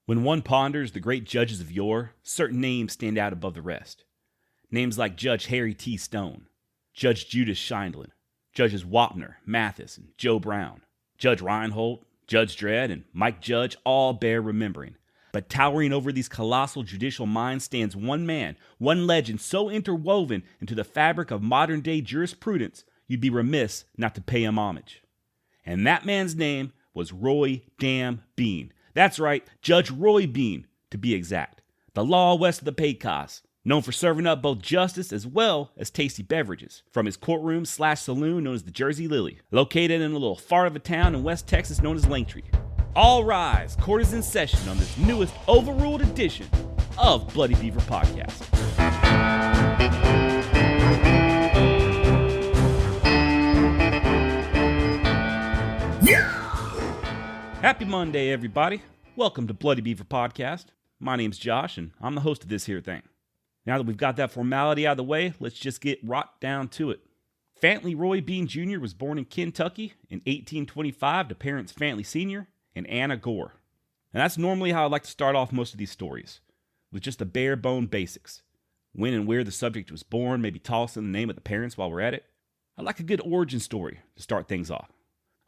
When one ponders the great judges of yore, certain names stand out above the rest. Names like Judge Harry T. Stone, Judge Judith Sheindlin, Judges Wapner, Mathis, and Joe Brown, Judge Reinhold, Judge Dredd, and Mike Judge all bear remembering. But towering over these colossal judicial minds stands one man, one legend so interwoven into the fabric of modern-day jurisprudence, you'd be remiss not to pay him homage. And that man's name was Roy Damn Bean. That's right, Judge Roy Bean, to be exact. The law west of the Pecos, known for serving up both justice as well as tasty beverages, from his courtroom / saloon known as the Jersey Lilly, located in a little far of a town in West Texas known as Langtry. All rise, court is in session on this newest overruled edition of Bloody Beaver Podcast. Happy Monday, everybody. Welcome to Bloody Beaver Podcast. My name's Josh, and I'm the host of this here thing. Now that we've got that formality out of the way, let's just get right down to it. Fantley Roy Bean Jr. was born in Kentucky in 1825 to parents Fantley Sr. and Anna Gore. And that's normally how I like to start off most of these stories, with just the bare bone basics. When and where the subject was born, maybe toss in the name of the parents while we're at it. I like a good origin story to start things off.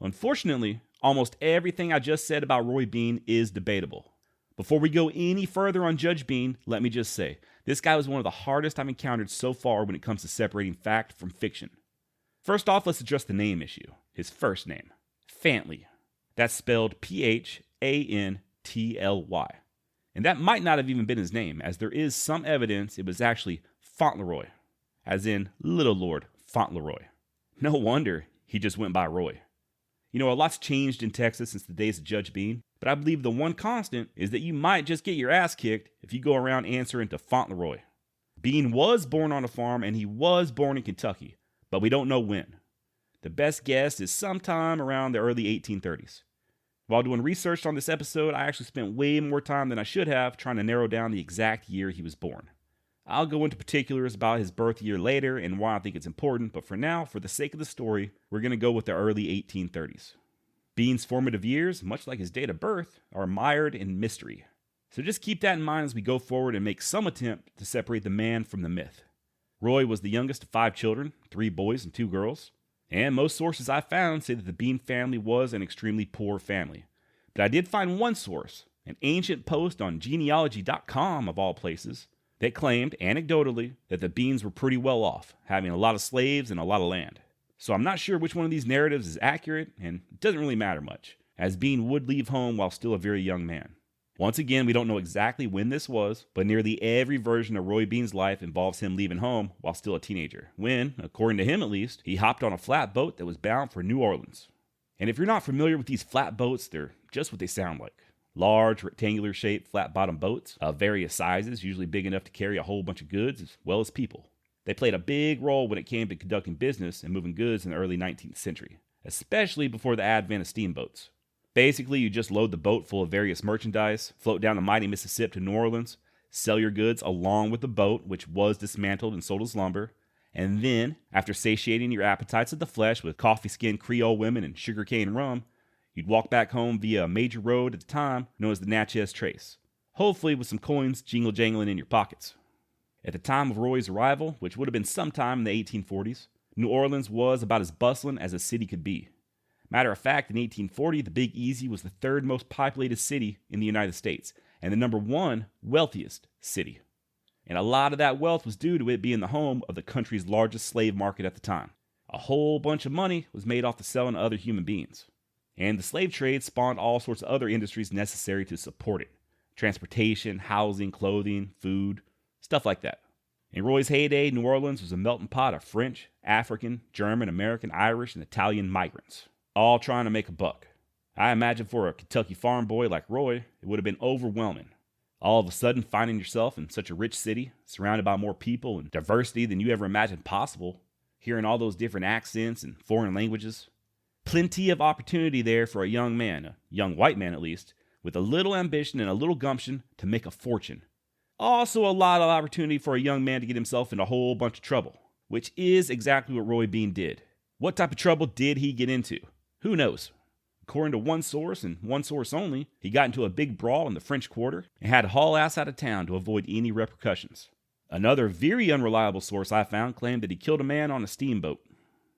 Unfortunately, almost everything I just said about Roy Bean is debatable. Before we go any further on Judge Bean, let me just say, this guy was one of the hardest I've encountered so far when it comes to separating fact from fiction. First off, let's address the name issue. His first name, Fantley. That's spelled P-H-A-N-T-L-Y. And that might not have even been his name, as there is some evidence it was actually Fauntleroy, as in Little Lord Fauntleroy. No wonder he just went by Roy. You know, a lot's changed in Texas since the days of Judge Bean, but I believe the one constant is that you might just get your ass kicked if you go around answering to Fauntleroy. Bean was born on a farm and he was born in Kentucky, but we don't know when. The best guess is sometime around the early 1830s. While doing research on this episode, I actually spent way more time than I should have trying to narrow down the exact year he was born. I'll go into particulars about his birth year later and why I think it's important, but for now, for the sake of the story, we're going to go with the early 1830s. Bean's formative years, much like his date of birth, are mired in mystery. So just keep that in mind as we go forward and make some attempt to separate the man from the myth. Roy was the youngest of 5 children, 3 boys and 2 girls, and most sources I found say that the Bean family was an extremely poor family. But I did find one source, an ancient post on genealogy.com of all places, that claimed, anecdotally, that the Beans were pretty well off, having a lot of slaves and a lot of land. So I'm not sure which one of these narratives is accurate, and it doesn't really matter much, as Bean would leave home while still a very young man. Once again, we don't know exactly when this was, but nearly every version of Roy Bean's life involves him leaving home while still a teenager, when, according to him at least, he hopped on a flatboat that was bound for New Orleans. And if you're not familiar with these flatboats, they're just what they sound like. Large, rectangular-shaped, flat-bottom boats of various sizes, usually big enough to carry a whole bunch of goods as well as people. They played a big role when it came to conducting business and moving goods in the early 19th century, especially before the advent of steamboats. Basically, you just load the boat full of various merchandise, float down the mighty Mississippi to New Orleans, sell your goods along with the boat, which was dismantled and sold as lumber, and then, after satiating your appetites of the flesh with coffee-skinned Creole women and sugarcane rum, you'd walk back home via a major road at the time known as the Natchez Trace, hopefully with some coins jingle-jangling in your pockets. At the time of Roy's arrival, which would have been sometime in the 1840s, New Orleans was about as bustling as a city could be. Matter of fact, in 1840, the Big Easy was the 3rd most populated city in the United States, and the number 1 wealthiest city. And a lot of that wealth was due to it being the home of the country's largest slave market at the time. A whole bunch of money was made off the selling of other human beings. And the slave trade spawned all sorts of other industries necessary to support it. Transportation, housing, clothing, food, stuff like that. In Roy's heyday, New Orleans was a melting pot of French, African, German, American, Irish, and Italian migrants, all trying to make a buck. I imagine for a Kentucky farm boy like Roy, it would have been overwhelming. All of a sudden finding yourself in such a rich city, surrounded by more people and diversity than you ever imagined possible, hearing all those different accents and foreign languages. Plenty of opportunity there for a young man, a young white man at least, with a little ambition and a little gumption to make a fortune. Also a lot of opportunity for a young man to get himself in a whole bunch of trouble, which is exactly what Roy Bean did. What type of trouble did he get into? Who knows? According to one source, and one source only, he got into a big brawl in the French Quarter and had to haul ass out of town to avoid any repercussions. Another very unreliable source I found claimed that he killed a man on a steamboat.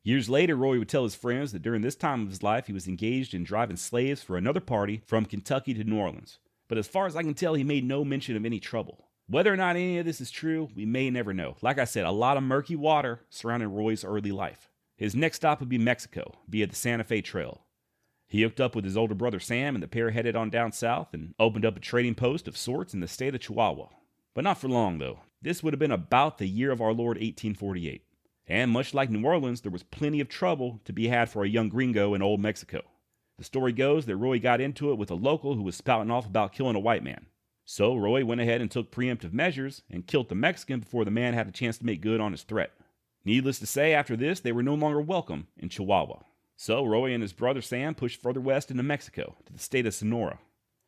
Years later, Roy would tell his friends that during this time of his life, he was engaged in driving slaves for another party from Kentucky to New Orleans. But as far as I can tell, he made no mention of any trouble. Whether or not any of this is true, we may never know. Like I said, a lot of murky water surrounding Roy's early life. His next stop would be Mexico, via the Santa Fe Trail. He hooked up with his older brother Sam, and the pair headed on down south and opened up a trading post of sorts in the state of Chihuahua. But not for long, though. This would have been about the year of our Lord 1848. And much like New Orleans, there was plenty of trouble to be had for a young gringo in old Mexico. The story goes that Roy got into it with a local who was spouting off about killing a white man. So Roy went ahead and took preemptive measures and killed the Mexican before the man had a chance to make good on his threat. Needless to say, after this, they were no longer welcome in Chihuahua. So Roy and his brother Sam pushed further west into Mexico, to the state of Sonora.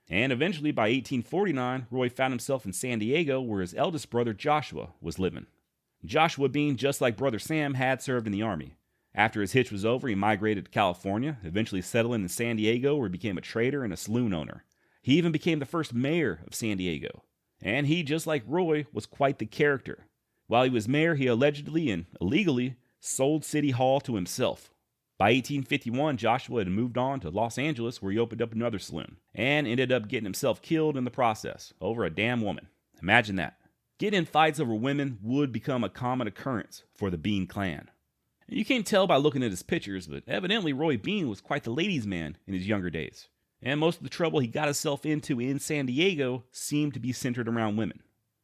And eventually, by 1849, Roy found himself in San Diego, where his eldest brother Joshua was living. Joshua, being just like brother Sam, had served in the army. After his hitch was over, he migrated to California, eventually settling in San Diego, where he became a trader and a saloon owner. He even became the first mayor of San Diego. And he, just like Roy, was quite the character. While he was mayor, he allegedly and illegally sold City Hall to himself. By 1851, Joshua had moved on to Los Angeles, where he opened up another saloon, and ended up getting himself killed in the process, over a damn woman. Imagine that. Getting in fights over women would become a common occurrence for the Bean clan. You can't tell by looking at his pictures, but evidently Roy Bean was quite the ladies' man in his younger days. And most of the trouble he got himself into in San Diego seemed to be centered around women.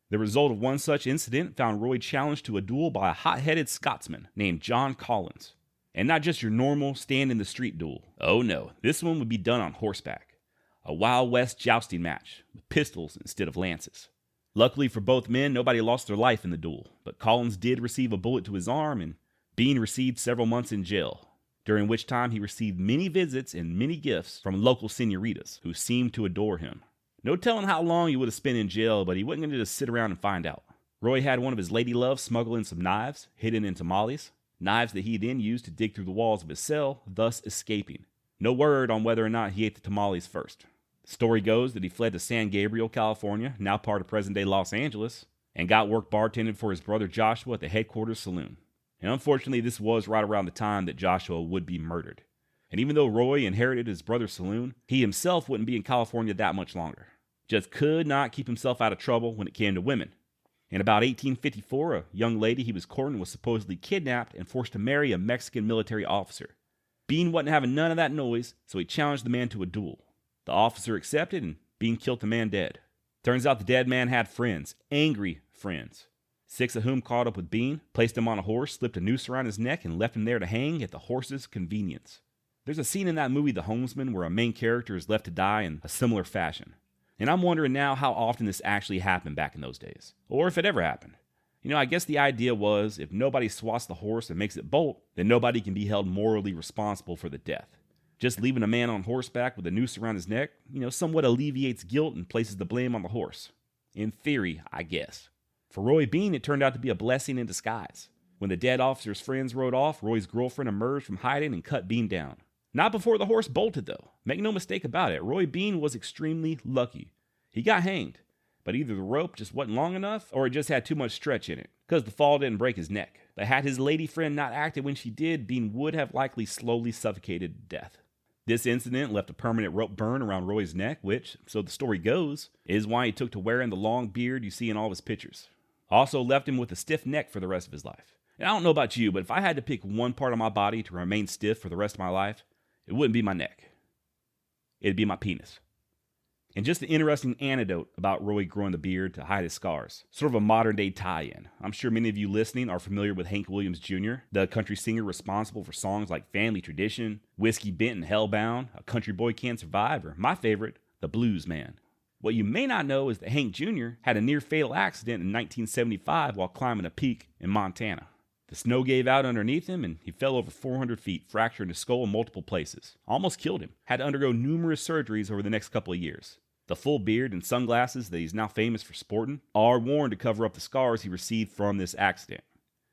The result of one such incident found Roy challenged to a duel by a hot-headed Scotsman named John Collins. And not just your normal stand-in-the-street duel. Oh no, this one would be done on horseback. A Wild West jousting match, with pistols instead of lances. Luckily for both men, nobody lost their life in the duel, but Collins did receive a bullet to his arm, and Bean received several months in jail, during which time he received many visits and many gifts from local senoritas, who seemed to adore him. No telling how long he would have spent in jail, but he wasn't going to just sit around and find out. Roy had one of his lady loves smuggle in some knives, hidden in tamales, knives that he then used to dig through the walls of his cell, thus escaping. No word on whether or not he ate the tamales first. The story goes that he fled to San Gabriel, California, now part of present-day Los Angeles, and got work bartending for his brother Joshua at the headquarters saloon. And unfortunately, this was right around the time that Joshua would be murdered. And even though Roy inherited his brother's saloon, he himself wouldn't be in California that much longer. Just could not keep himself out of trouble when it came to women. In about 1854, a young lady he was courting was supposedly kidnapped and forced to marry a Mexican military officer. Bean wasn't having none of that noise, so he challenged the man to a duel. The officer accepted, and Bean killed the man dead. Turns out the dead man had friends, angry friends. 6 of whom caught up with Bean, placed him on a horse, slipped a noose around his neck, and left him there to hang at the horse's convenience. There's a scene in that movie, The Homesman, where a main character is left to die in a similar fashion. And I'm wondering now how often this actually happened back in those days. Or if it ever happened. I guess the idea was if nobody swats the horse and makes it bolt, then nobody can be held morally responsible for the death. Just leaving a man on horseback with a noose around his neck, somewhat alleviates guilt and places the blame on the horse. In theory, I guess. For Roy Bean, it turned out to be a blessing in disguise. When the dead officer's friends rode off, Roy's girlfriend emerged from hiding and cut Bean down. Not before the horse bolted, though. Make no mistake about it, Roy Bean was extremely lucky. He got hanged, but either the rope just wasn't long enough, or it just had too much stretch in it, because the fall didn't break his neck. But had his lady friend not acted when she did, Bean would have likely slowly suffocated to death. This incident left a permanent rope burn around Roy's neck, which, so the story goes, is why he took to wearing the long beard you see in all of his pictures. Also left him with a stiff neck for the rest of his life. And I don't know about you, but if I had to pick one part of my body to remain stiff for the rest of my life, it wouldn't be my neck. It'd be my penis. And just an interesting anecdote about Roy growing the beard to hide his scars. Sort of a modern-day tie-in. I'm sure many of you listening are familiar with Hank Williams Jr., the country singer responsible for songs like Family Tradition, Whiskey Bent and Hellbound, A Country Boy Can't Survive, or my favorite, The Blues Man. What you may not know is that Hank Jr. had a near-fatal accident in 1975 while climbing a peak in Montana. The snow gave out underneath him, and he fell over 400 feet, fracturing his skull in multiple places. Almost killed him. Had to undergo numerous surgeries over the next couple of years. The full beard and sunglasses that he's now famous for sporting are worn to cover up the scars he received from this accident.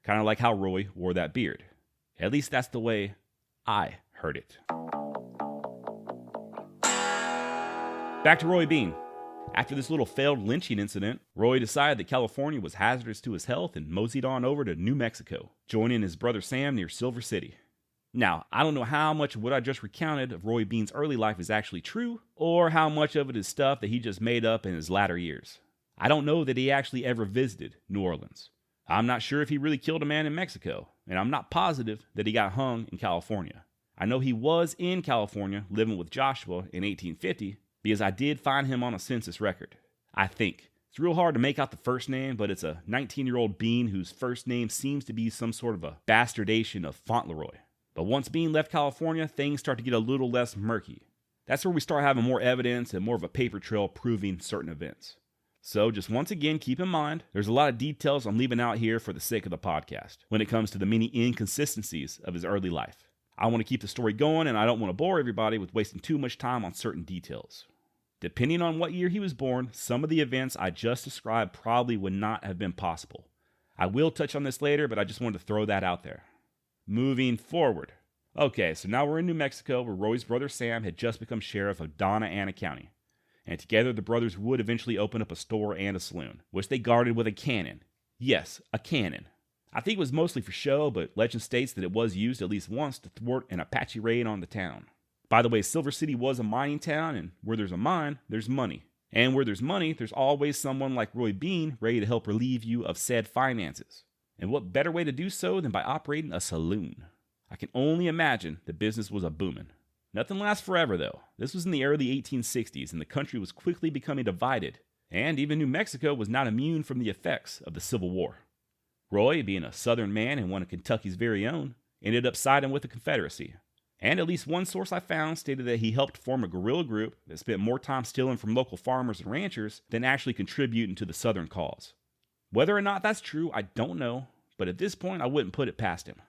Kind of like how Roy wore that beard. At least that's the way I heard it. Back to Roy Bean. After this little failed lynching incident, Roy decided that California was hazardous to his health and moseyed on over to New Mexico, joining his brother Sam near Silver City. Now, I don't know how much of what I just recounted of Roy Bean's early life is actually true, or how much of it is stuff that he just made up in his latter years. I don't know that he actually ever visited New Orleans. I'm not sure if he really killed a man in Mexico, and I'm not positive that he got hung in California. I know he was in California living with Joshua in 1850 because I did find him on a census record. I think. It's real hard to make out the first name, but it's a 19-year-old Bean whose first name seems to be some sort of a bastardation of Fauntleroy. But once Bean left California, things start to get a little less murky. That's where we start having more evidence and more of a paper trail proving certain events. So just once again, keep in mind, there's a lot of details I'm leaving out here for the sake of the podcast when it comes to the many inconsistencies of his early life. I want to keep the story going, and I don't want to bore everybody with wasting too much time on certain details. Depending on what year he was born, some of the events I just described probably would not have been possible. I will touch on this later, but I just wanted to throw that out there. Moving forward. Okay, so now we're in New Mexico where Roy's brother Sam had just become sheriff of Donna Ana County. And together the brothers would eventually open up a store and a saloon, which they guarded with a cannon. Yes, a cannon. I think it was mostly for show, but legend states that it was used at least once to thwart an Apache raid on the town. By the way, Silver City was a mining town, and where there's a mine, there's money. And where there's money, there's always someone like Roy Bean ready to help relieve you of said finances. And what better way to do so than by operating a saloon? I can only imagine the business was a booming. Nothing lasts forever though. This was in the early 1860s and the country was quickly becoming divided. And even New Mexico was not immune from the effects of the Civil War. Roy, being a Southern man and one of Kentucky's very own, ended up siding with the Confederacy. And at least one source I found stated that he helped form a guerrilla group that spent more time stealing from local farmers and ranchers than actually contributing to the Southern cause. Whether or not that's true, I don't know, but at this point, I wouldn't put it past him.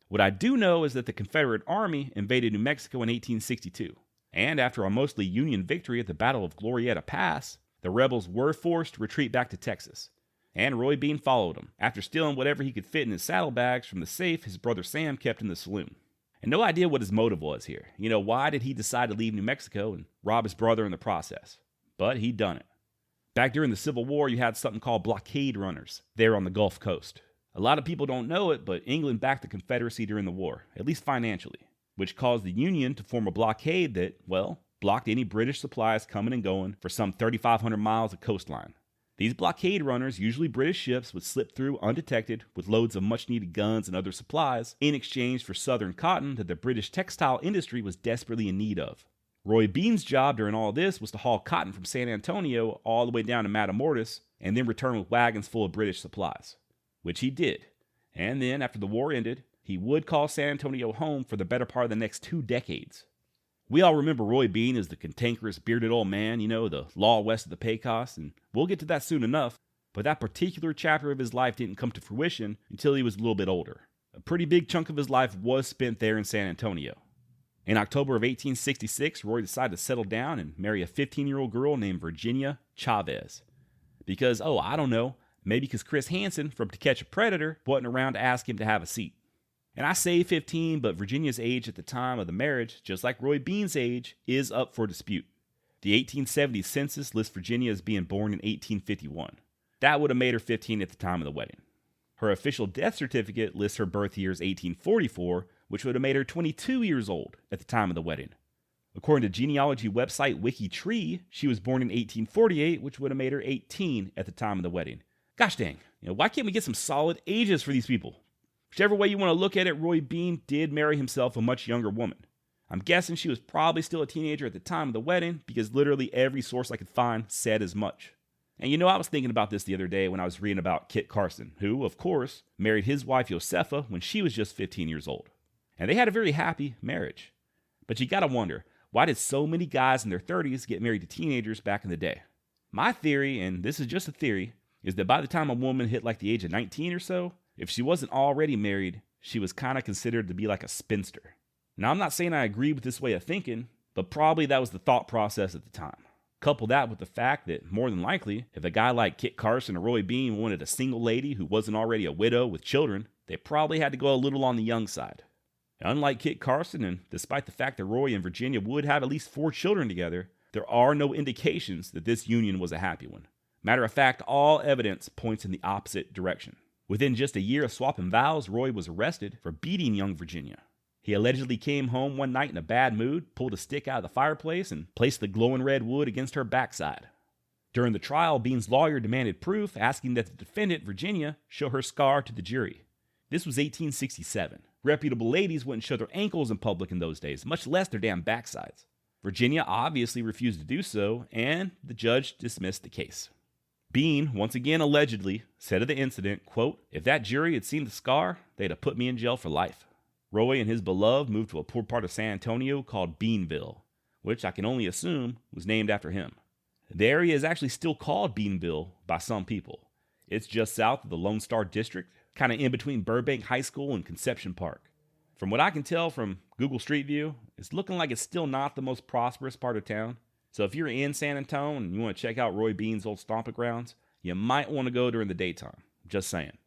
What I do know is that the Confederate Army invaded New Mexico in 1862, and after a mostly Union victory at the Battle of Glorieta Pass, the rebels were forced to retreat back to Texas, and Roy Bean followed them, after stealing whatever he could fit in his saddlebags from the safe his brother Sam kept in the saloon. And no idea what his motive was here. Why did he decide to leave New Mexico and rob his brother in the process? But he'd done it. Back during the Civil War, you had something called blockade runners there on the Gulf Coast. A lot of people don't know it, but England backed the Confederacy during the war, at least financially, which caused the Union to form a blockade that, blocked any British supplies coming and going for some 3,500 miles of coastline. These blockade runners, usually British ships, would slip through undetected with loads of much-needed guns and other supplies in exchange for Southern cotton that the British textile industry was desperately in need of. Roy Bean's job during all this was to haul cotton from San Antonio all the way down to Matamoros and then return with wagons full of British supplies, which he did. And then, after the war ended, he would call San Antonio home for the better part of the next 2 decades. We all remember Roy Bean as the cantankerous, bearded old man, the law west of the Pecos, and we'll get to that soon enough, but that particular chapter of his life didn't come to fruition until he was a little bit older. A pretty big chunk of his life was spent there in San Antonio. In October of 1866, Roy decided to settle down and marry a 15-year-old girl named Virginia Chavez. Because, I don't know, maybe because Chris Hansen from To Catch a Predator wasn't around to ask him to have a seat. And I say 15, but Virginia's age at the time of the marriage, just like Roy Bean's age, is up for dispute. The 1870 census lists Virginia as being born in 1851. That would have made her 15 at the time of the wedding. Her official death certificate lists her birth year as 1844, which would have made her 22 years old at the time of the wedding. According to genealogy website WikiTree, she was born in 1848, which would have made her 18 at the time of the wedding. Gosh dang, why can't we get some solid ages for these people? Whichever way you want to look at it, Roy Bean did marry himself a much younger woman. I'm guessing she was probably still a teenager at the time of the wedding because literally every source I could find said as much. And I was thinking about this the other day when I was reading about Kit Carson, who, of course, married his wife Josefa when she was just 15 years old. And they had a very happy marriage. But you gotta wonder, why did so many guys in their 30s get married to teenagers back in the day? My theory, and this is just a theory, is that by the time a woman hit like the age of 19 or so, if she wasn't already married, she was kind of considered to be like a spinster. Now, I'm not saying I agree with this way of thinking, but probably that was the thought process at the time. Couple that with the fact that, more than likely, if a guy like Kit Carson or Roy Bean wanted a single lady who wasn't already a widow with children, they probably had to go a little on the young side. Unlike Kit Carson, and despite the fact that Roy and Virginia would have at least 4 children together, there are no indications that this union was a happy one. Matter of fact, all evidence points in the opposite direction. Within just a year of swapping vows, Roy was arrested for beating young Virginia. He allegedly came home one night in a bad mood, pulled a stick out of the fireplace, and placed the glowing red wood against her backside. During the trial, Bean's lawyer demanded proof, asking that the defendant, Virginia, show her scar to the jury. This was 1867. Reputable ladies wouldn't show their ankles in public in those days, much less their damn backsides. Virginia obviously refused to do so, and the judge dismissed the case. Bean, once again allegedly, said of the incident, quote, "If that jury had seen the scar, they'd have put me in jail for life." Roy and his beloved moved to a poor part of San Antonio called Beanville, which I can only assume was named after him. The area is actually still called Beanville by some people. It's just south of the Lone Star District, kind of in between Burbank High School and Conception Park. From what I can tell from Google Street View, it's looking like it's still not the most prosperous part of town. So if you're in San Antonio and you want to check out Roy Bean's old stomping grounds, you might want to go during the daytime. Just saying.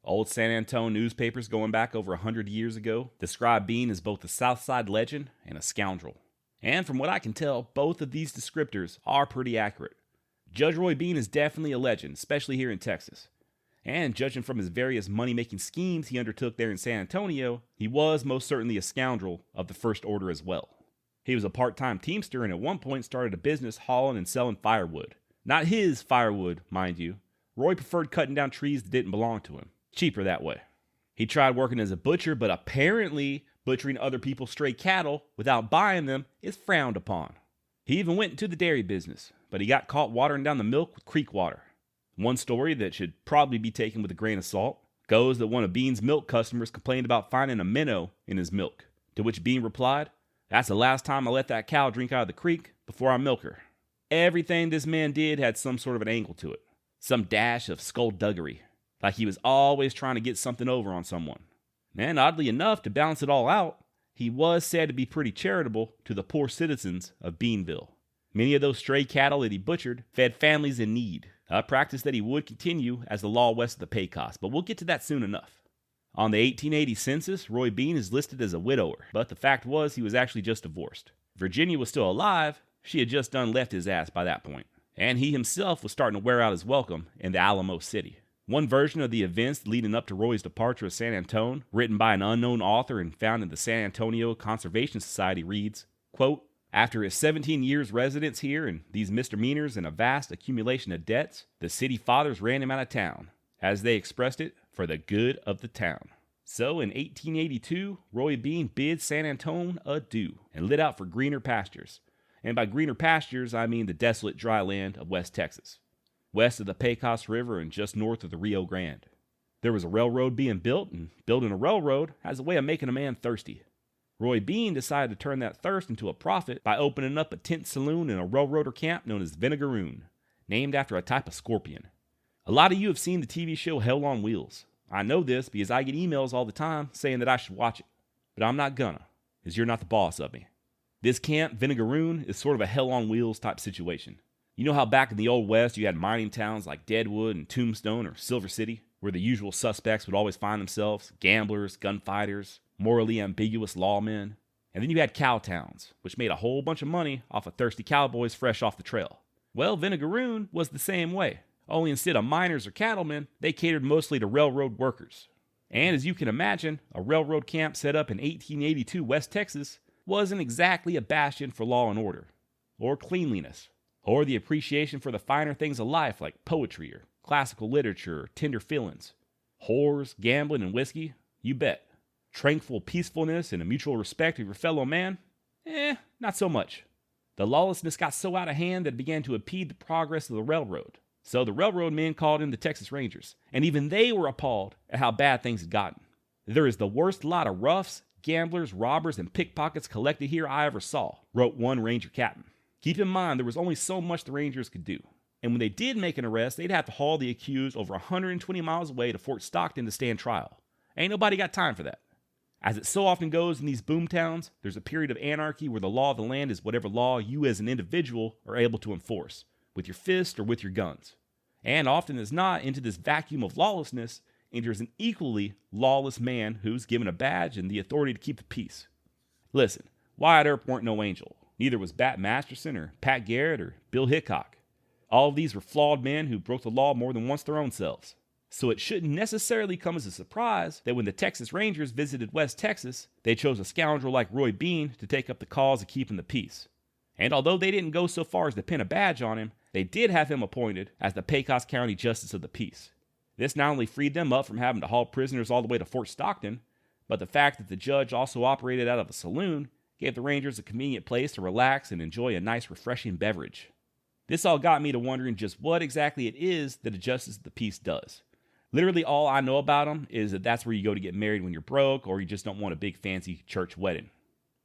Old San Antonio newspapers going back over 100 years ago describe Bean as both a Southside legend and a scoundrel. And from what I can tell, both of these descriptors are pretty accurate. Judge Roy Bean is definitely a legend, especially here in Texas. And judging from his various money-making schemes he undertook there in San Antonio, he was most certainly a scoundrel of the first order as well. He was a part-time teamster and at one point started a business hauling and selling firewood. Not his firewood, mind you. Roy preferred cutting down trees that didn't belong to him. Cheaper that way. He tried working as a butcher, but apparently butchering other people's stray cattle without buying them is frowned upon. He even went into the dairy business, but he got caught watering down the milk with creek water. One story that should probably be taken with a grain of salt goes that one of Bean's milk customers complained about finding a minnow in his milk, to which Bean replied, "That's the last time I let that cow drink out of the creek before I milk her." Everything this man did had some sort of an angle to it, some dash of skullduggery, like he was always trying to get something over on someone. And oddly enough, to balance it all out, he was said to be pretty charitable to the poor citizens of Beanville. Many of those stray cattle that he butchered fed families in need, a practice that he would continue as the law west of the Pecos, but we'll get to that soon enough. On the 1880 census, Roy Bean is listed as a widower, but the fact was he was actually just divorced. Virginia was still alive, she had just done left his ass by that point, and he himself was starting to wear out his welcome in the Alamo City. One version of the events leading up to Roy's departure of San Antonio, written by an unknown author and found in the San Antonio Conservation Society, reads, quote, "After his 17 years residence here and these misdemeanors and a vast accumulation of debts, the city fathers ran him out of town, as they expressed it, for the good of the town." So in 1882, Roy Bean bid San Antonio adieu and lit out for greener pastures. And by greener pastures, I mean the desolate dry land of West Texas, west of the Pecos River and just north of the Rio Grande. There was a railroad being built, and building a railroad has a way of making a man thirsty. Roy Bean decided to turn that thirst into a profit by opening up a tent saloon in a railroader camp known as Vinegaroon, named after a type of scorpion. A lot of you have seen the TV show Hell on Wheels. I know this because I get emails all the time saying that I should watch it, but I'm not gonna, because you're not the boss of me. This camp, Vinegaroon, is sort of a Hell on Wheels type situation. You know how back in the Old West you had mining towns like Deadwood and Tombstone or Silver City, where the usual suspects would always find themselves gamblers, gunfighters, morally ambiguous lawmen. And then you had cow towns, which made a whole bunch of money off of thirsty cowboys fresh off the trail. Well, Vinegaroon was the same way, only instead of miners or cattlemen, they catered mostly to railroad workers. And as you can imagine, a railroad camp set up in 1882 West Texas wasn't exactly a bastion for law and order, or cleanliness, or the appreciation for the finer things of life like poetry or classical literature or tender feelings. Whores, gambling, and whiskey? You bet. Tranquil peacefulness and a mutual respect of your fellow man? Not so much. The lawlessness got so out of hand that it began to impede the progress of the railroad. So the railroad men called in the Texas Rangers, and even they were appalled at how bad things had gotten. "There is the worst lot of roughs, gamblers, robbers, and pickpockets collected here I ever saw," wrote one ranger captain. Keep in mind, there was only so much the Rangers could do. And when they did make an arrest, they'd have to haul the accused over 120 miles away to Fort Stockton to stand trial. Ain't nobody got time for that. As it so often goes in these boom towns, there's a period of anarchy where the law of the land is whatever law you as an individual are able to enforce, with your fist or with your guns. And often as not, into this vacuum of lawlessness enters an equally lawless man who's given a badge and the authority to keep the peace. Listen, Wyatt Earp weren't no angel. Neither was Bat Masterson or Pat Garrett or Bill Hickok. All of these were flawed men who broke the law more than once their own selves. So it shouldn't necessarily come as a surprise that when the Texas Rangers visited West Texas, they chose a scoundrel like Roy Bean to take up the cause of keeping the peace. And although they didn't go so far as to pin a badge on him, they did have him appointed as the Pecos County Justice of the Peace. This not only freed them up from having to haul prisoners all the way to Fort Stockton, but the fact that the judge also operated out of a saloon gave the Rangers a convenient place to relax and enjoy a nice, refreshing beverage. This all got me to wondering just what exactly it is that a Justice of the Peace does. Literally all I know about them is that that's where you go to get married when you're broke or you just don't want a big fancy church wedding.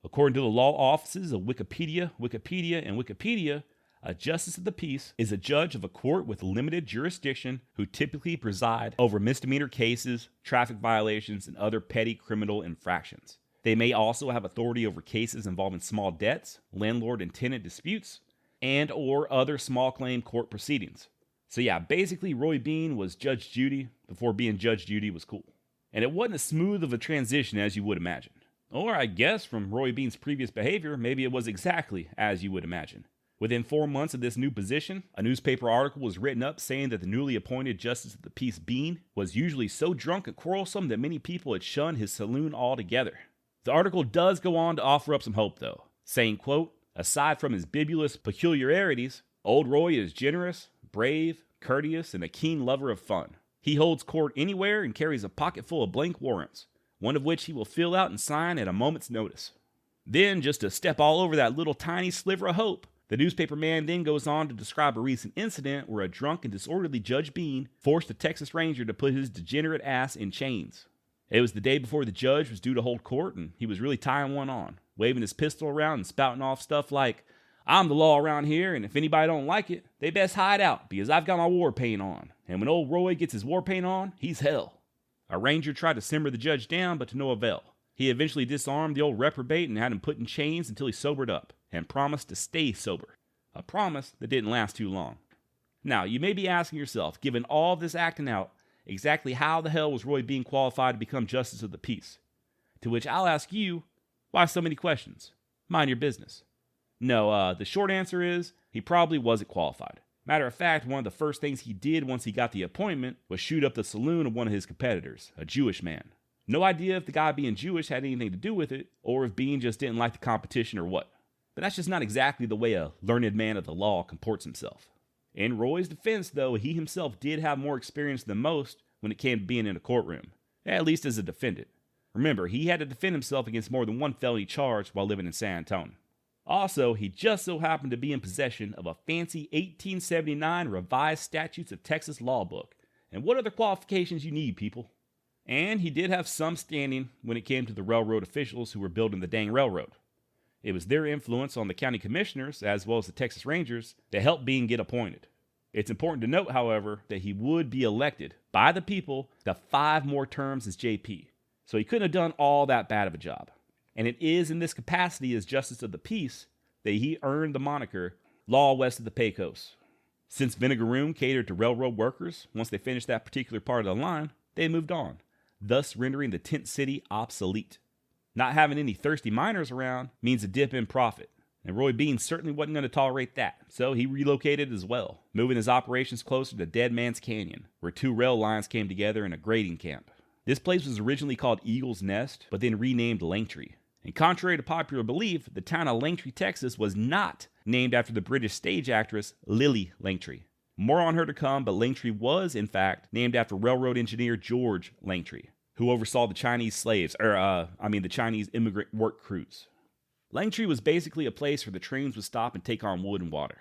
According to the law offices of Wikipedia, and Wikipedia, a Justice of the Peace is a judge of a court with limited jurisdiction who typically preside over misdemeanor cases, traffic violations, and other petty criminal infractions. They may also have authority over cases involving small debts, landlord and tenant disputes, and or other small claim court proceedings. So yeah, basically Roy Bean was Judge Judy before being Judge Judy was cool. And it wasn't as smooth of a transition as you would imagine. Or I guess from Roy Bean's previous behavior, maybe it was exactly as you would imagine. Within 4 months of this new position, a newspaper article was written up saying that the newly appointed Justice of the Peace Bean was usually so drunk and quarrelsome that many people had shunned his saloon altogether. The article does go on to offer up some hope though, saying, quote, aside from his bibulous peculiarities, old Roy is generous, brave, courteous, and a keen lover of fun. He holds court anywhere and carries a pocket full of blank warrants, one of which he will fill out and sign at a moment's notice. Then, just to step all over that little tiny sliver of hope, the newspaper man then goes on to describe a recent incident where a drunk and disorderly Judge Bean forced a Texas Ranger to put his degenerate ass in chains. It was the day before the judge was due to hold court, and he was really tying one on, waving his pistol around and spouting off stuff like, I'm the law around here, and if anybody don't like it, they best hide out because I've got my war paint on. And when old Roy gets his war paint on, he's hell. A ranger tried to simmer the judge down, but to no avail. He eventually disarmed the old reprobate and had him put in chains until he sobered up, and promised to stay sober. A promise that didn't last too long. Now, you may be asking yourself, given all this acting out, exactly how the hell was Roy Bean qualified to become Justice of the Peace? To which I'll ask you, why so many questions? Mind your business. No, the short answer is, he probably wasn't qualified. Matter of fact, one of the first things he did once he got the appointment was shoot up the saloon of one of his competitors, a Jewish man. No idea if the guy being Jewish had anything to do with it, or if Bean just didn't like the competition or what. But that's just not exactly the way a learned man of the law comports himself. In Roy's defense, though, he himself did have more experience than most when it came to being in a courtroom, at least as a defendant. Remember, he had to defend himself against more than one felony charge while living in San Antonio. Also, he just so happened to be in possession of a fancy 1879 Revised Statutes of Texas law book. And what other qualifications you need, people? And he did have some standing when it came to the railroad officials who were building the dang railroad. It was their influence on the county commissioners, as well as the Texas Rangers, that helped Bean get appointed. It's important to note, however, that he would be elected by the people to 5 more terms as JP. So he couldn't have done all that bad of a job. And it is in this capacity as Justice of the Peace that he earned the moniker Law West of the Pecos. Since Vinegar Room catered to railroad workers, once they finished that particular part of the line, they moved on, thus rendering the tent city obsolete. Not having any thirsty miners around means a dip in profit, and Roy Bean certainly wasn't going to tolerate that, so he relocated as well, moving his operations closer to Dead Man's Canyon, where 2 rail lines came together in a grading camp. This place was originally called Eagle's Nest, but then renamed Langtry. And contrary to popular belief, the town of Langtry, Texas was not named after the British stage actress Lilly Langtry. More on her to come, but Langtry was, in fact, named after railroad engineer George Langtry, who oversaw the Chinese the Chinese immigrant work crews. Langtry was basically a place where the trains would stop and take on wood and water.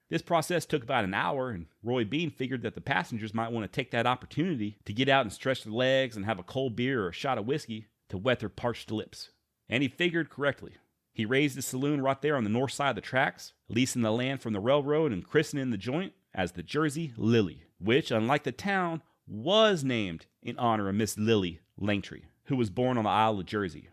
This process took about an hour, and Roy Bean figured that the passengers might want to take that opportunity to get out and stretch their legs and have a cold beer or a shot of whiskey to wet their parched lips. And he figured correctly. He raised his saloon right there on the north side of the tracks, leasing the land from the railroad and christening the joint as the Jersey Lilly, which, unlike the town, was named in honor of Miss Lilly Langtry, who was born on the Isle of Jersey.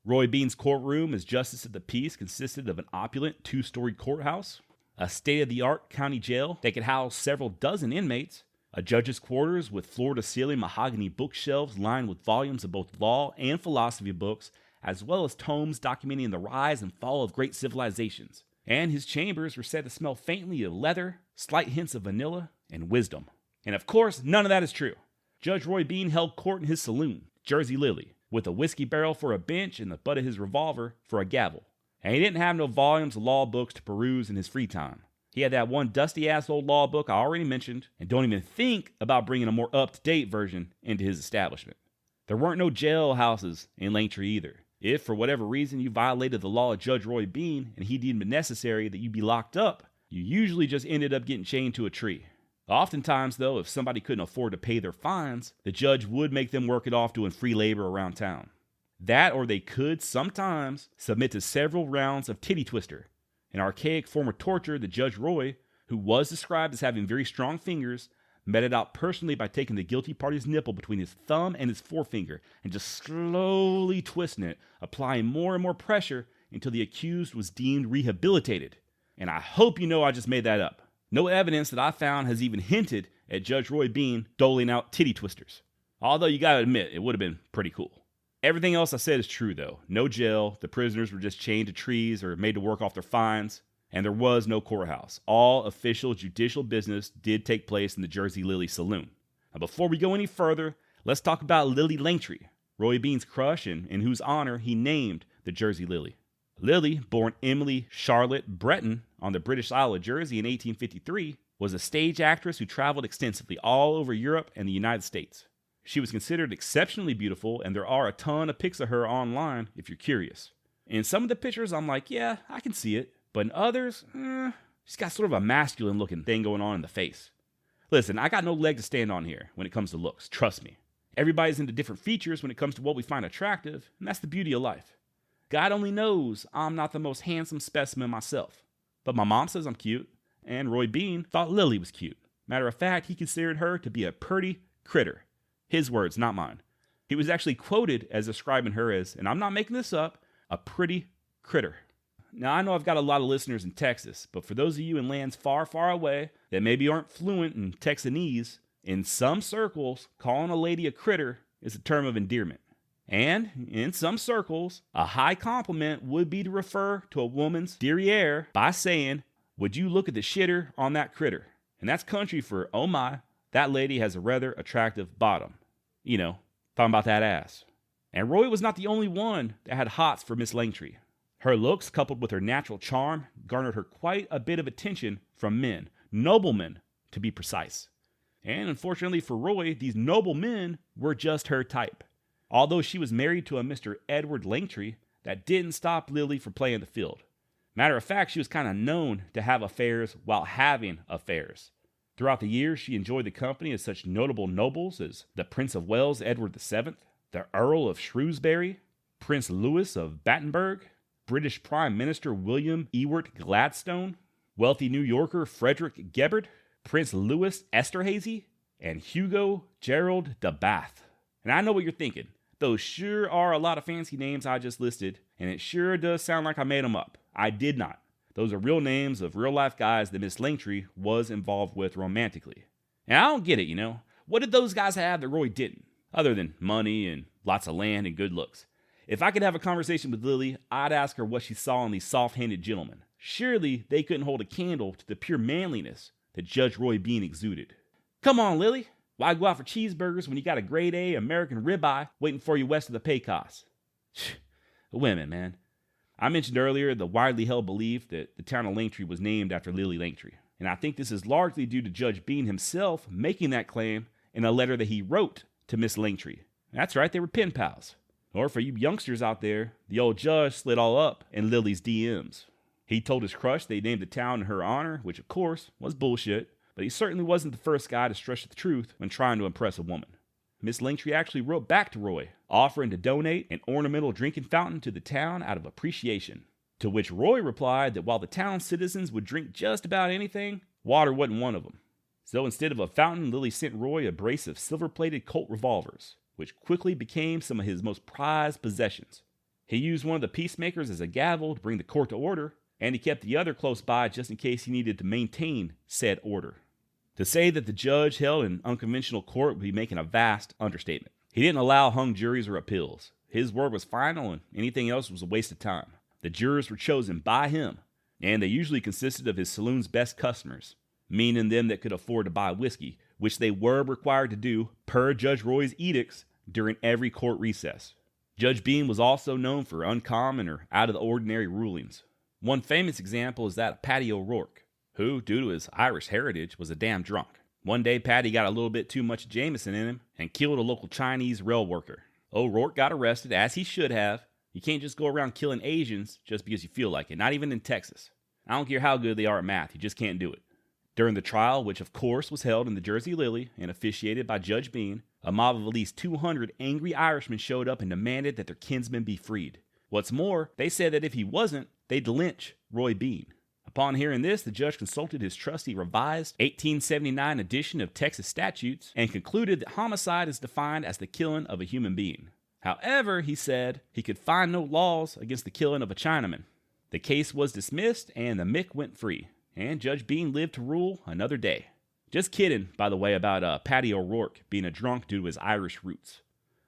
Roy Bean's courtroom as Justice of the Peace consisted of an opulent 2-story courthouse, a state-of-the-art county jail that could house several dozen inmates, a judge's quarters with floor-to-ceiling mahogany bookshelves lined with volumes of both law and philosophy books, as well as tomes documenting the rise and fall of great civilizations, and his chambers were said to smell faintly of leather, slight hints of vanilla, and wisdom. And of course, none of that is true. Judge Roy Bean held court in his saloon, Jersey Lilly, with a whiskey barrel for a bench and the butt of his revolver for a gavel. And he didn't have no volumes of law books to peruse in his free time. He had that one dusty-ass old law book I already mentioned, and don't even think about bringing a more up-to-date version into his establishment. There weren't no jailhouses in Langtry either. If, for whatever reason, you violated the law of Judge Roy Bean and he deemed it necessary that you be locked up, you usually just ended up getting chained to a tree. Oftentimes, though, if somebody couldn't afford to pay their fines, the judge would make them work it off doing free labor around town. That, or they could sometimes submit to several rounds of titty twister, an archaic form of torture that Judge Roy, who was described as having very strong fingers, meted out personally by taking the guilty party's nipple between his thumb and his forefinger and just slowly twisting it, applying more and more pressure until the accused was deemed rehabilitated. And I hope you know I just made that up. No evidence that I found has even hinted at Judge Roy Bean doling out titty twisters. Although you gotta admit, it would have been pretty cool. Everything else I said is true though. No jail, the prisoners were just chained to trees or made to work off their fines, and there was no courthouse. All official judicial business did take place in the Jersey Lilly saloon. Now before we go any further, let's talk about Lily Langtry, Roy Bean's crush and in whose honor he named the Jersey Lilly. Lily, born Emily Charlotte Breton on the British Isle of Jersey in 1853, was a stage actress who traveled extensively all over Europe and the United States. She was considered exceptionally beautiful, and there are a ton of pics of her online if you're curious. In some of the pictures, I'm like, yeah, I can see it. But in others, she's got sort of a masculine looking thing going on in the face. Listen, I got no leg to stand on here when it comes to looks, trust me. Everybody's into different features when it comes to what we find attractive, and that's the beauty of life. God only knows I'm not the most handsome specimen myself. But my mom says I'm cute, and Roy Bean thought Lily was cute. Matter of fact, he considered her to be a pretty critter. His words, not mine. He was actually quoted as describing her as, and I'm not making this up, a pretty critter. Now, I know I've got a lot of listeners in Texas, but for those of you in lands far, far away that maybe aren't fluent in Texanese, in some circles, calling a lady a critter is a term of endearment. And in some circles, a high compliment would be to refer to a woman's derriere by saying, would you look at the shitter on that critter? And that's country for, oh my, that lady has a rather attractive bottom. You know, talking about that ass. And Roy was not the only one that had hots for Miss Langtry. Her looks, coupled with her natural charm, garnered her quite a bit of attention from men, noblemen to be precise. And unfortunately for Roy, these noble men were just her type. Although she was married to a Mr. Edward Langtry, that didn't stop Lily from playing the field. Matter of fact, she was kind of known to have affairs while having affairs. Throughout the years, she enjoyed the company of such notable nobles as the Prince of Wales Edward VII, the Earl of Shrewsbury, Prince Louis of Battenberg, British Prime Minister William Ewart Gladstone, wealthy New Yorker Frederick Gebhard, Prince Louis Esterhazy, and Hugo Gerald de Bath. And I know what you're thinking. Those sure are a lot of fancy names I just listed, and it sure does sound like I made them up. I did not. Those are real names of real-life guys that Miss Langtry was involved with romantically. And I don't get it, you know. What did those guys have that Roy didn't? Other than money and lots of land and good looks. If I could have a conversation with Lily, I'd ask her what she saw in these soft-handed gentlemen. Surely they couldn't hold a candle to the pure manliness that Judge Roy Bean exuded. Come on, Lily. Why go out for cheeseburgers when you got a grade A American ribeye waiting for you west of the Pecos? Women, man. I mentioned earlier the widely held belief that the town of Langtry was named after Lily Langtry. And I think this is largely due to Judge Bean himself making that claim in a letter that he wrote to Miss Langtry. That's right, they were pen pals. Or for you youngsters out there, the old judge slid all up in Lily's DMs. He told his crush they named the town in her honor, which of course was bullshit, but he certainly wasn't the first guy to stretch the truth when trying to impress a woman. Miss Langtry actually wrote back to Roy, offering to donate an ornamental drinking fountain to the town out of appreciation. To which Roy replied that while the town's citizens would drink just about anything, water wasn't one of them. So instead of a fountain, Lily sent Roy a brace of silver-plated Colt revolvers, which quickly became some of his most prized possessions. He used one of the peacemakers as a gavel to bring the court to order, and he kept the other close by just in case he needed to maintain said order. To say that the judge held an unconventional court would be making a vast understatement. He didn't allow hung juries or appeals. His word was final, and anything else was a waste of time. The jurors were chosen by him, and they usually consisted of his saloon's best customers, meaning them that could afford to buy whiskey, which they were required to do per Judge Roy's edicts during every court recess. Judge Bean was also known for uncommon or out-of-the-ordinary rulings. One famous example is that of Paddy O'Rourke, who, due to his Irish heritage, was a damn drunk. One day, Paddy got a little bit too much Jameson in him and killed a local Chinese rail worker. O'Rourke got arrested, as he should have. You can't just go around killing Asians just because you feel like it, not even in Texas. I don't care how good they are at math, you just can't do it. During the trial, which of course was held in the Jersey Lilly and officiated by Judge Bean, a mob of at least 200 angry Irishmen showed up and demanded that their kinsman be freed. What's more, they said that if he wasn't, they'd lynch Roy Bean. Upon hearing this, the judge consulted his trusty revised 1879 edition of Texas statutes and concluded that homicide is defined as the killing of a human being. However, he said, he could find no laws against the killing of a Chinaman. The case was dismissed and the Mick went free, and Judge Bean lived to rule another day. Just kidding, by the way, about Paddy O'Rourke being a drunk due to his Irish roots.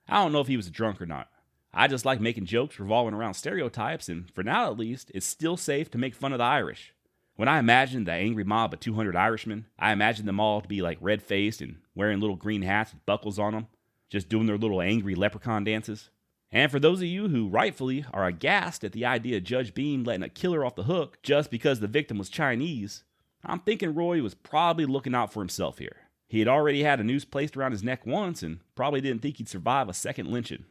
I don't know if he was a drunk or not. I just like making jokes revolving around stereotypes, and for now at least, it's still safe to make fun of the Irish. When I imagine the angry mob of 200 Irishmen, I imagine them all to be like red-faced and wearing little green hats with buckles on them, just doing their little angry leprechaun dances. And for those of you who rightfully are aghast at the idea of Judge Bean letting a killer off the hook just because the victim was Chinese, I'm thinking Roy was probably looking out for himself here. He had already had a noose placed around his neck once and probably didn't think he'd survive a second lynching.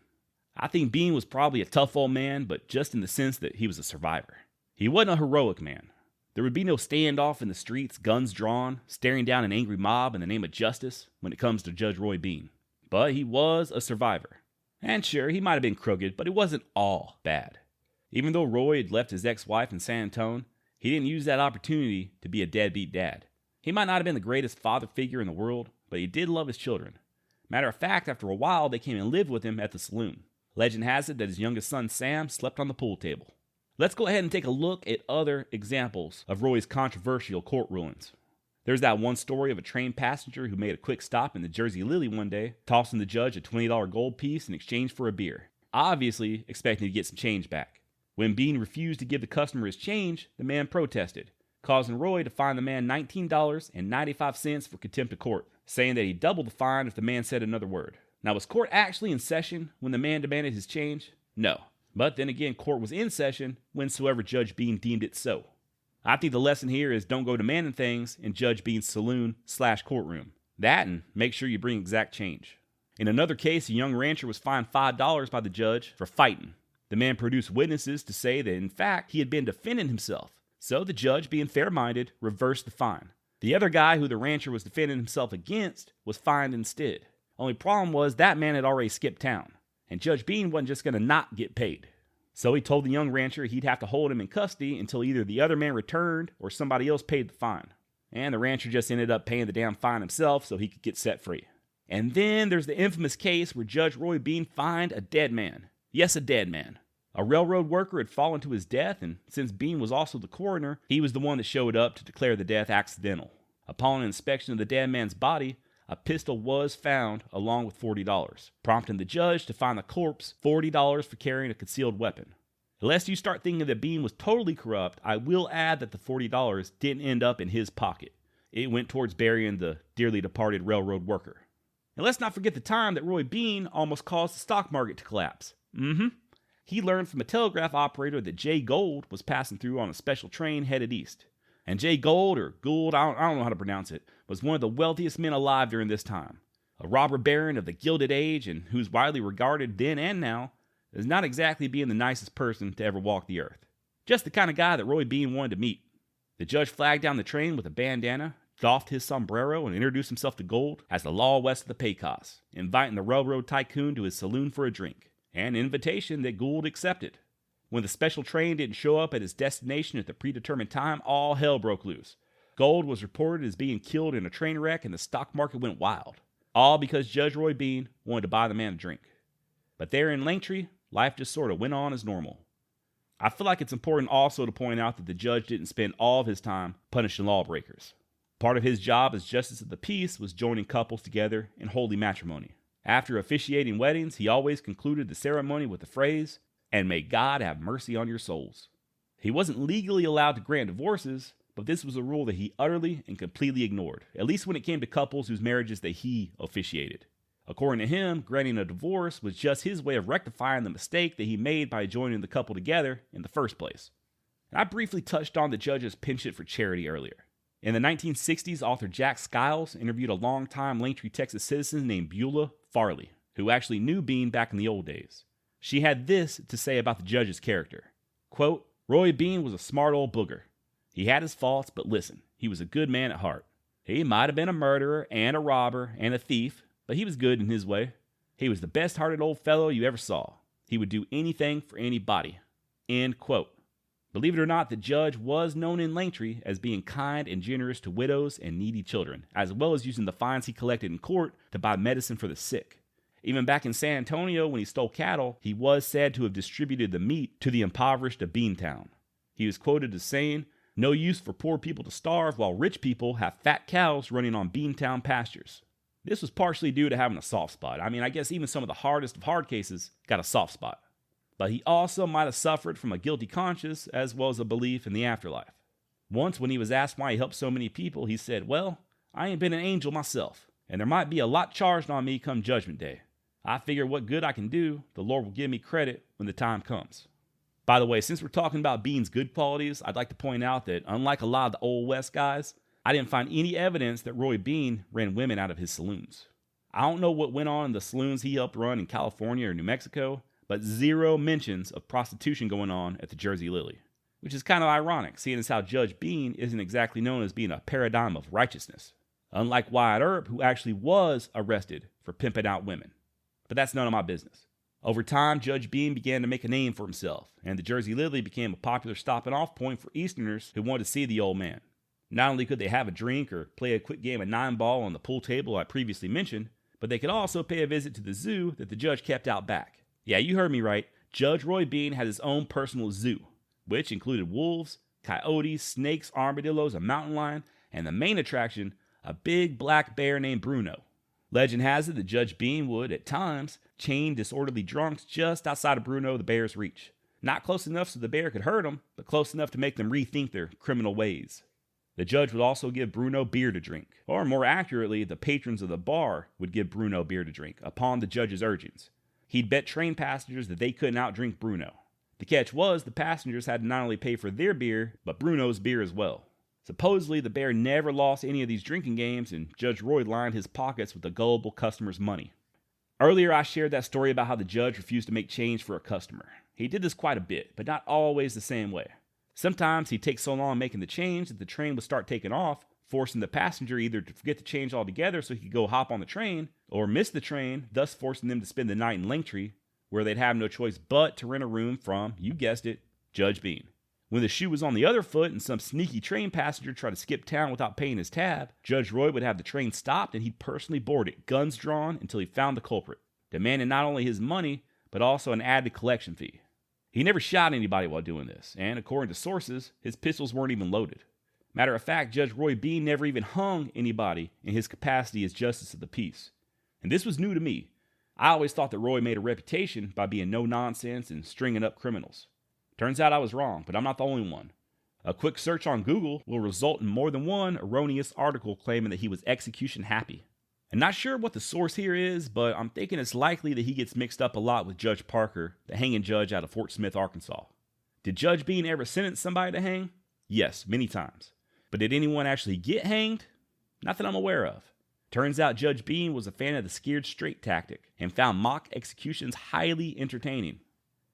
I think Bean was probably a tough old man, but just in the sense that he was a survivor. He wasn't a heroic man. There would be no standoff in the streets, guns drawn, staring down an angry mob in the name of justice when it comes to Judge Roy Bean. But he was a survivor. And sure, he might have been crooked, but it wasn't all bad. Even though Roy had left his ex-wife in San Antonio, he didn't use that opportunity to be a deadbeat dad. He might not have been the greatest father figure in the world, but he did love his children. Matter of fact, after a while, they came and lived with him at the saloon. Legend has it that his youngest son, Sam, slept on the pool table. Let's go ahead and take a look at other examples of Roy's controversial court rulings. There's that one story of a train passenger who made a quick stop in the Jersey Lilly one day, tossing the judge a $20 gold piece in exchange for a beer, obviously expecting to get some change back. When Bean refused to give the customer his change, the man protested, causing Roy to fine the man $19.95 for contempt of court, saying that he doubled the fine if the man said another word. Now, was court actually in session when the man demanded his change? No. But then again, court was in session whensoever Judge Bean deemed it so. I think the lesson here is don't go demanding things in Judge Bean's saloon/courtroom. That, and make sure you bring exact change. In another case, a young rancher was fined $5 by the judge for fighting. The man produced witnesses to say that, in fact, he had been defending himself. So the judge, being fair-minded, reversed the fine. The other guy who the rancher was defending himself against was fined instead. Only problem was that man had already skipped town, and Judge Bean wasn't just going to not get paid. So he told the young rancher he'd have to hold him in custody until either the other man returned or somebody else paid the fine. And the rancher just ended up paying the damn fine himself so he could get set free. And then there's the infamous case where Judge Roy Bean fined a dead man. Yes, a dead man. A railroad worker had fallen to his death, and since Bean was also the coroner, he was the one that showed up to declare the death accidental. Upon an inspection of the dead man's body, a pistol was found along with $40, prompting the judge to fine the corpse $40 for carrying a concealed weapon. Unless you start thinking that Bean was totally corrupt, I will add that the $40 didn't end up in his pocket. It went towards burying the dearly departed railroad worker. And let's not forget the time that Roy Bean almost caused the stock market to collapse. He learned from a telegraph operator that Jay Gould was passing through on a special train headed east. And Jay Gould, or Gould, I don't know how to pronounce it, was one of the wealthiest men alive during this time. A robber baron of the Gilded Age, and who's widely regarded then and now as not exactly being the nicest person to ever walk the earth. Just the kind of guy that Roy Bean wanted to meet. The judge flagged down the train with a bandana, doffed his sombrero, and introduced himself to Gould as the law west of the Pecos, inviting the railroad tycoon to his saloon for a drink, an invitation that Gould accepted. When the special train didn't show up at his destination at the predetermined time, all hell broke loose. Gould was reported as being killed in a train wreck, and the stock market went wild. All because Judge Roy Bean wanted to buy the man a drink. But there in Langtry, life just sort of went on as normal. I feel like it's important also to point out that the judge didn't spend all of his time punishing lawbreakers. Part of his job as justice of the peace was joining couples together in holy matrimony. After officiating weddings, he always concluded the ceremony with the phrase, "And may God have mercy on your souls." He wasn't legally allowed to grant divorces, but this was a rule that he utterly and completely ignored, at least when it came to couples whose marriages that he officiated. According to him, granting a divorce was just his way of rectifying the mistake that he made by joining the couple together in the first place. And I briefly touched on the judge's penchant for charity earlier. In the 1960s, author Jack Skiles interviewed a longtime Langtry, Texas citizen named Beulah Farley, who actually knew Bean back in the old days. She had this to say about the judge's character. Quote, Roy Bean was a smart old booger. He had his faults, but listen, he was a good man at heart. He might have been a murderer and a robber and a thief, but he was good in his way. He was the best-hearted old fellow you ever saw. He would do anything for anybody. End quote. Believe it or not, the judge was known in Langtry as being kind and generous to widows and needy children, as well as using the fines he collected in court to buy medicine for the sick. Even back in San Antonio, when he stole cattle, he was said to have distributed the meat to the impoverished of Beantown. He was quoted as saying, "No use for poor people to starve while rich people have fat cows running on Beantown pastures." This was partially due to having a soft spot. I guess even some of the hardest of hard cases got a soft spot. But he also might have suffered from a guilty conscience as well as a belief in the afterlife. Once when he was asked why he helped so many people, he said, "Well, I ain't been an angel myself, and there might be a lot charged on me come judgment day. I figure what good I can do, the Lord will give me credit when the time comes." By the way, since we're talking about Bean's good qualities, I'd like to point out that unlike a lot of the Old West guys, I didn't find any evidence that Roy Bean ran women out of his saloons. I don't know what went on in the saloons he helped run in California or New Mexico, but zero mentions of prostitution going on at the Jersey Lilly, which is kind of ironic, seeing as how Judge Bean isn't exactly known as being a paradigm of righteousness, unlike Wyatt Earp, who actually was arrested for pimping out women. But that's none of my business. Over time, Judge Bean began to make a name for himself, and the Jersey Lilly became a popular stopping-off point for Easterners who wanted to see the old man. Not only could they have a drink or play a quick game of 9-ball on the pool table I previously mentioned, but they could also pay a visit to the zoo that the judge kept out back. Yeah, you heard me right. Judge Roy Bean had his own personal zoo, which included wolves, coyotes, snakes, armadillos, a mountain lion, and the main attraction, a big black bear named Bruno. Legend has it that Judge Bean would, at times, chain disorderly drunks just outside of Bruno the bear's reach. Not close enough so the bear could hurt them, but close enough to make them rethink their criminal ways. The judge would also give Bruno beer to drink, or more accurately, the patrons of the bar would give Bruno beer to drink, upon the judge's urgings. He'd bet train passengers that they couldn't outdrink Bruno. The catch was the passengers had to not only pay for their beer, but Bruno's beer as well. Supposedly, the bear never lost any of these drinking games, and Judge Roy lined his pockets with the gullible customer's money. Earlier, I shared that story about how the judge refused to make change for a customer. He did this quite a bit, but not always the same way. Sometimes he'd take so long making the change that the train would start taking off, forcing the passenger either to forget the change altogether so he could go hop on the train, or miss the train, thus forcing them to spend the night in Langtry, where they'd have no choice but to rent a room from, you guessed it, Judge Bean. When the shoe was on the other foot and some sneaky train passenger tried to skip town without paying his tab, Judge Roy would have the train stopped and he'd personally board it, guns drawn, until he found the culprit, demanding not only his money, but also an added collection fee. He never shot anybody while doing this, and according to sources, his pistols weren't even loaded. Matter of fact, Judge Roy Bean never even hung anybody in his capacity as Justice of the Peace. And this was new to me. I always thought that Roy made a reputation by being no-nonsense and stringing up criminals. Turns out I was wrong, but I'm not the only one. A quick search on Google will result in more than one erroneous article claiming that he was execution happy. I'm not sure what the source here is, but I'm thinking it's likely that he gets mixed up a lot with Judge Parker, the hanging judge out of Fort Smith, Arkansas. Did Judge Bean ever sentence somebody to hang? Yes, many times. But did anyone actually get hanged? Not that I'm aware of. Turns out Judge Bean was a fan of the scared straight tactic and found mock executions highly entertaining.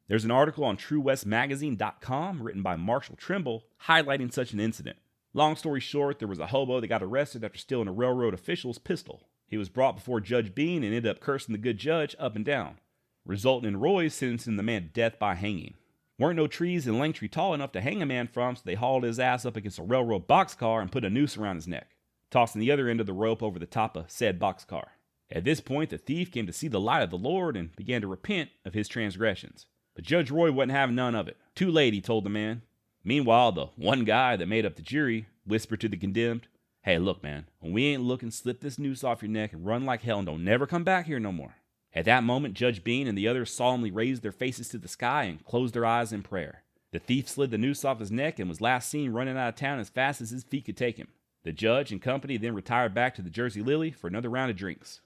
There's an article on TrueWestMagazine.com written by Marshall Trimble highlighting such an incident. Long story short, there was a hobo that got arrested after stealing a railroad official's pistol. He was brought before Judge Bean and ended up cursing the good judge up and down, resulting in Roy sentencing the man to death by hanging. Weren't no trees in Langtry tall enough to hang a man from, so they hauled his ass up against a railroad boxcar and put a noose around his neck, tossing the other end of the rope over the top of said boxcar. At this point, the thief came to see the light of the Lord and began to repent of his transgressions. But Judge Roy wasn't having none of it. Too late, he told the man. Meanwhile, the one guy that made up the jury whispered to the condemned, "Hey, look, man, when we ain't looking, slip this noose off your neck and run like hell and don't never come back here no more." At that moment, Judge Bean and the others solemnly raised their faces to the sky and closed their eyes in prayer. The thief slid the noose off his neck and was last seen running out of town as fast as his feet could take him. The judge and company then retired back to the Jersey Lilly for another round of drinks.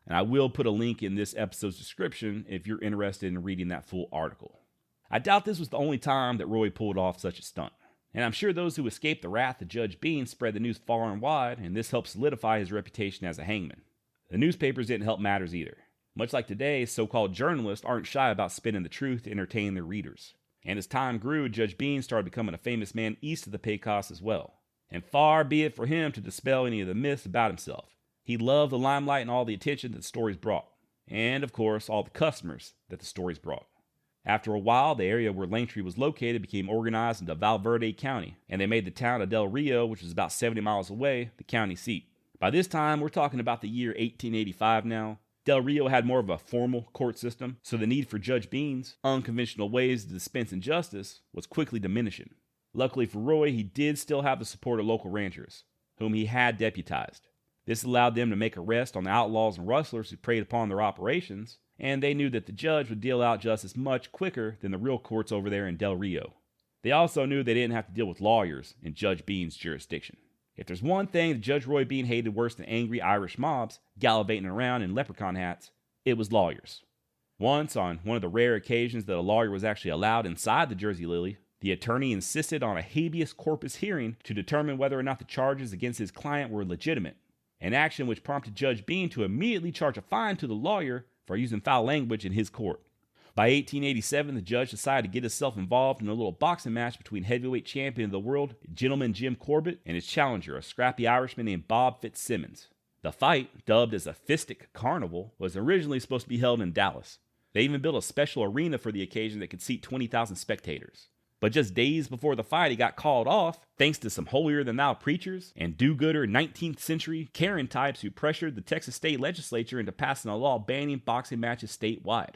And I will put a link in this episode's description if you're interested in reading that full article. I doubt this was the only time that Roy pulled off such a stunt. And I'm sure those who escaped the wrath of Judge Bean spread the news far and wide, and this helped solidify his reputation as a hangman. The newspapers didn't help matters either. Much like today, so-called journalists aren't shy about spinning the truth to entertain their readers. And as time grew, Judge Bean started becoming a famous man east of the Pecos as well. And far be it for him to dispel any of the myths about himself. He loved the limelight and all the attention that the stories brought. And, of course, all the customers that the stories brought. After a while, the area where Langtry was located became organized into Valverde County, and they made the town of Del Rio, which was about 70 miles away, the county seat. By this time, we're talking about the year 1885 now. Del Rio had more of a formal court system, so the need for Judge Bean's unconventional ways to dispense injustice was quickly diminishing. Luckily for Roy, he did still have the support of local ranchers, whom he had deputized. This allowed them to make arrests on the outlaws and rustlers who preyed upon their operations, and they knew that the judge would deal out justice much quicker than the real courts over there in Del Rio. They also knew they didn't have to deal with lawyers in Judge Bean's jurisdiction. If there's one thing that Judge Roy Bean hated worse than angry Irish mobs gallivanting around in leprechaun hats, it was lawyers. Once, on one of the rare occasions that a lawyer was actually allowed inside the Jersey Lilly, the attorney insisted on a habeas corpus hearing to determine whether or not the charges against his client were legitimate, an action which prompted Judge Bean to immediately charge a fine to the lawyer for using foul language in his court. By 1887, the judge decided to get himself involved in a little boxing match between heavyweight champion of the world, Gentleman Jim Corbett, and his challenger, a scrappy Irishman named Bob Fitzsimmons. The fight, dubbed as a Fistic Carnival, was originally supposed to be held in Dallas. They even built a special arena for the occasion that could seat 20,000 spectators. But just days before the fight, he got called off, thanks to some holier-than-thou preachers and do-gooder 19th century Karen types who pressured the Texas state legislature into passing a law banning boxing matches statewide.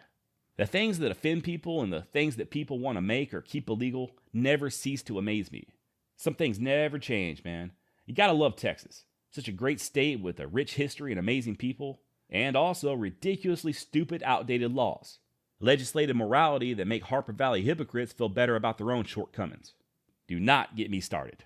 The things that offend people and the things that people want to make or keep illegal never cease to amaze me. Some things never change, man. You gotta love Texas. Such a great state with a rich history and amazing people, and also ridiculously stupid, outdated laws. Legislative morality that make Harper Valley hypocrites feel better about their own shortcomings. Do not get me started.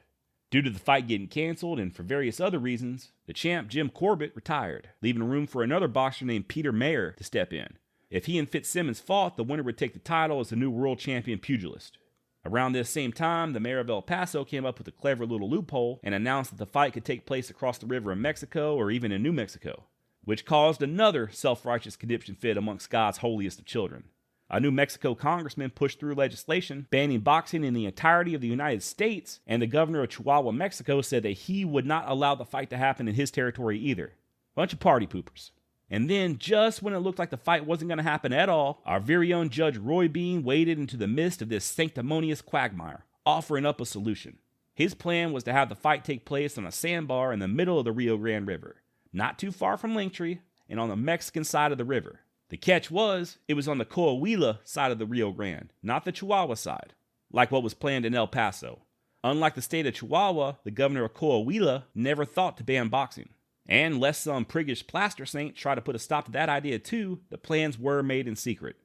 Due to the fight getting canceled and for various other reasons, the champ Jim Corbett retired, leaving room for another boxer named Peter Mayer to step in. If he and Fitzsimmons fought, the winner would take the title as the new world champion pugilist. Around this same time, the mayor of El Paso came up with a clever little loophole and announced that the fight could take place across the river in Mexico or even in New Mexico, which caused another self-righteous conniption fit amongst God's holiest of children. A New Mexico congressman pushed through legislation banning boxing in the entirety of the United States, and the governor of Chihuahua, Mexico said that he would not allow the fight to happen in his territory either. Bunch of party poopers. And then, just when it looked like the fight wasn't going to happen at all, our very own Judge Roy Bean waded into the midst of this sanctimonious quagmire, offering up a solution. His plan was to have the fight take place on a sandbar in the middle of the Rio Grande River, not too far from Langtry, and on the Mexican side of the river. The catch was, it was on the Coahuila side of the Rio Grande, not the Chihuahua side, like what was planned in El Paso. Unlike the state of Chihuahua, the governor of Coahuila never thought to ban boxing. And lest some priggish plaster saint try to put a stop to that idea too, the plans were made in secret.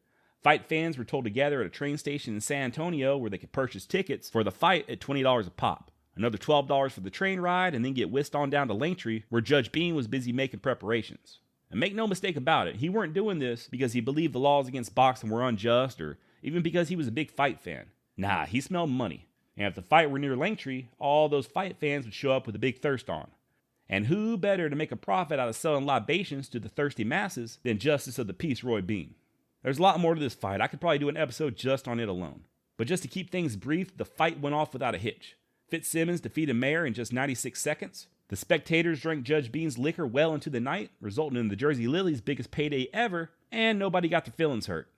Fight fans were told to gather at a train station in San Antonio where they could purchase tickets for the fight at $20 a pop. Another $12 for the train ride, and then get whisked on down to Langtry where Judge Bean was busy making preparations. And make no mistake about it, he weren't doing this because he believed the laws against boxing were unjust or even because he was a big fight fan. Nah, he smelled money. And if the fight were near Langtry, all those fight fans would show up with a big thirst on. And who better to make a profit out of selling libations to the thirsty masses than Justice of the Peace Roy Bean? There's a lot more to this fight. I could probably do an episode just on it alone. But just to keep things brief, the fight went off without a hitch. Fitzsimmons defeated Mayer in just 96 seconds. The spectators drank Judge Bean's liquor well into the night, resulting in the Jersey Lilly's biggest payday ever, and nobody got their feelings hurt.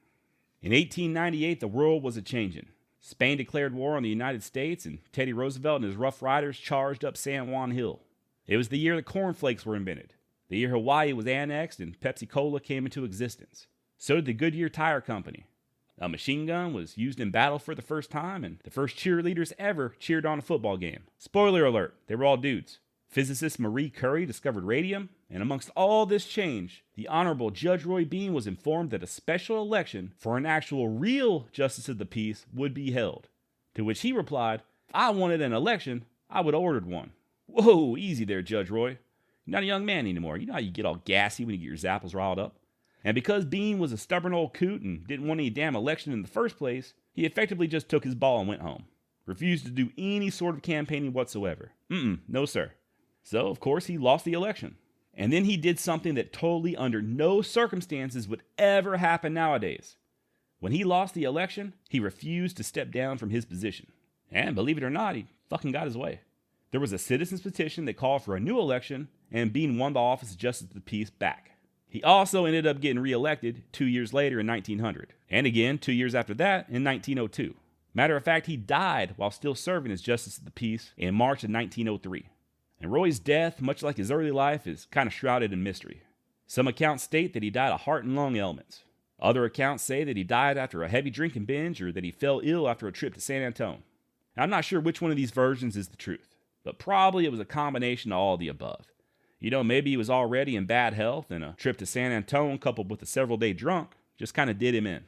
In 1898, the world was a-changin'. Spain declared war on the United States, and Teddy Roosevelt and his Rough Riders charged up San Juan Hill. It was the year the cornflakes were invented, the year Hawaii was annexed and Pepsi-Cola came into existence. So did the Goodyear Tire Company. A machine gun was used in battle for the first time, and the first cheerleaders ever cheered on a football game. Spoiler alert, they were all dudes. Physicist Marie Curie discovered radium, and amongst all this change, the Honorable Judge Roy Bean was informed that a special election for an actual real Justice of the Peace would be held. To which he replied, "If I wanted an election, I would have ordered one." Whoa, easy there, Judge Roy. You're not a young man anymore. You know how you get all gassy when you get your zapples riled up? And because Bean was a stubborn old coot and didn't want any damn election in the first place, he effectively just took his ball and went home. Refused to do any sort of campaigning whatsoever. No sir. So, of course, he lost the election. And then he did something that totally under no circumstances would ever happen nowadays. When he lost the election, he refused to step down from his position. And believe it or not, he fucking got his way. There was a citizen's petition that called for a new election, and Bean won the office of Justice of the Peace back. He also ended up getting reelected 2 years later in 1900, and again 2 years after that in 1902. Matter of fact, he died while still serving as Justice of the Peace in March of 1903. And Roy's death, much like his early life, is kind of shrouded in mystery. Some accounts state that he died of heart and lung ailments. Other accounts say that he died after a heavy drinking binge or that he fell ill after a trip to San Antonio. Now, I'm not sure which one of these versions is the truth, but probably it was a combination of all of the above. You know, maybe he was already in bad health and a trip to San Antonio coupled with a several-day drunk just kind of did him in.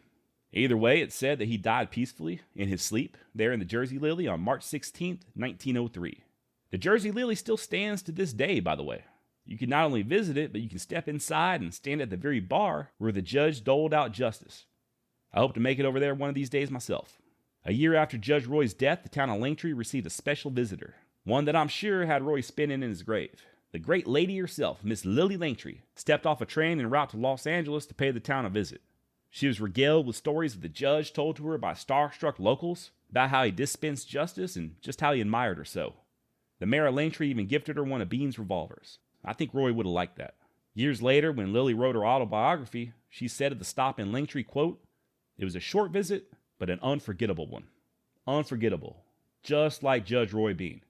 Either way, it's said that he died peacefully in his sleep there in the Jersey Lilly on March 16, 1903. The Jersey Lilly still stands to this day, by the way. You can not only visit it, but you can step inside and stand at the very bar where the judge doled out justice. I hope to make it over there one of these days myself. A year after Judge Roy's death, the town of Langtry received a special visitor, one that I'm sure had Roy spinning in his grave. The great lady herself, Miss Lily Langtry, stepped off a train en route to Los Angeles to pay the town a visit. She was regaled with stories of the judge told to her by starstruck locals about how he dispensed justice and just how he admired her so. The mayor of Langtry even gifted her one of Bean's revolvers. I think Roy would have liked that. Years later, when Lily wrote her autobiography, she said at the stop in Langtry, quote, "It was a short visit, but an unforgettable one. Unforgettable. Just like Judge Roy Bean.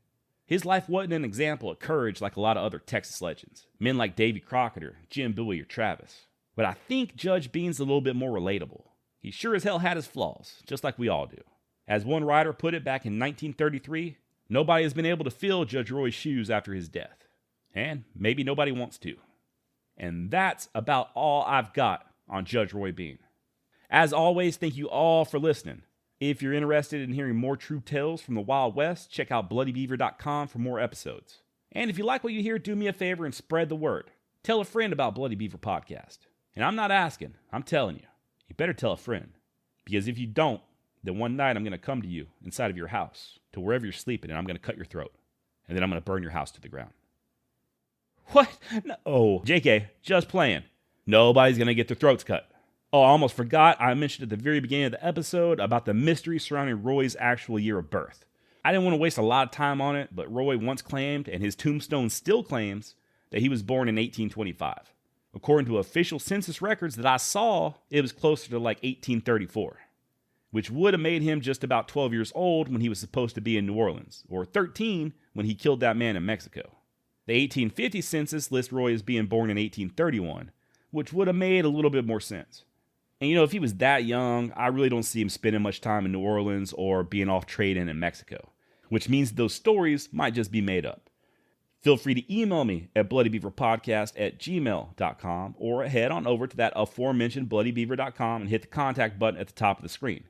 His life wasn't an example of courage like a lot of other Texas legends. Men like Davy Crockett or Jim Bowie or Travis. But I think Judge Bean's a little bit more relatable. He sure as hell had his flaws, just like we all do. As one writer put it back in 1933, nobody has been able to fill Judge Roy's shoes after his death. And maybe nobody wants to. And that's about all I've got on Judge Roy Bean. As always, thank you all for listening. If you're interested in hearing more true tales from the Wild West, check out bloodybeaver.com for more episodes. And if you like what you hear, do me a favor and spread the word. Tell a friend about Bloody Beaver Podcast. And I'm not asking, I'm telling you. You better tell a friend. Because if you don't, then one night I'm going to come to you inside of your house, to wherever you're sleeping, and I'm going to cut your throat. And then I'm going to burn your house to the ground. What? No. Oh, JK, just playing. Nobody's going to get their throats cut. Oh, I almost forgot. I mentioned at the very beginning of the episode about the mystery surrounding Roy's actual year of birth. I didn't want to waste a lot of time on it, but Roy once claimed, and his tombstone still claims, that he was born in 1825. According to official census records that I saw, it was closer to like 1834, which would have made him just about 12 years old when he was supposed to be in New Orleans, or 13 when he killed that man in Mexico. The 1850 census lists Roy as being born in 1831, which would have made a little bit more sense. And you know, if he was that young, I really don't see him spending much time in New Orleans or being off trading in Mexico, which means those stories might just be made up. Feel free to email me at bloodybeaverpodcast@gmail.com or head on over to that aforementioned bloodybeaver.com and hit the contact button at the top of the screen.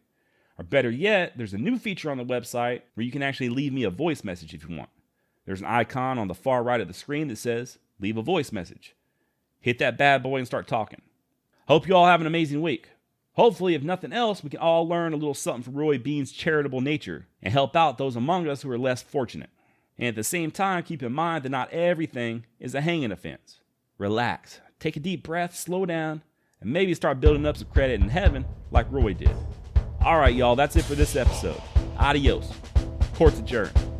Or better yet, there's a new feature on the website where you can actually leave me a voice message if you want. There's an icon on the far right of the screen that says, leave a voice message. Hit that bad boy and start talking. Hope you all have an amazing week. Hopefully, if nothing else, we can all learn a little something from Roy Bean's charitable nature and help out those among us who are less fortunate. And at the same time, keep in mind that not everything is a hanging offense. Relax, take a deep breath, slow down, and maybe start building up some credit in heaven like Roy did. All right, y'all, that's it for this episode. Adios. Court's adjourned.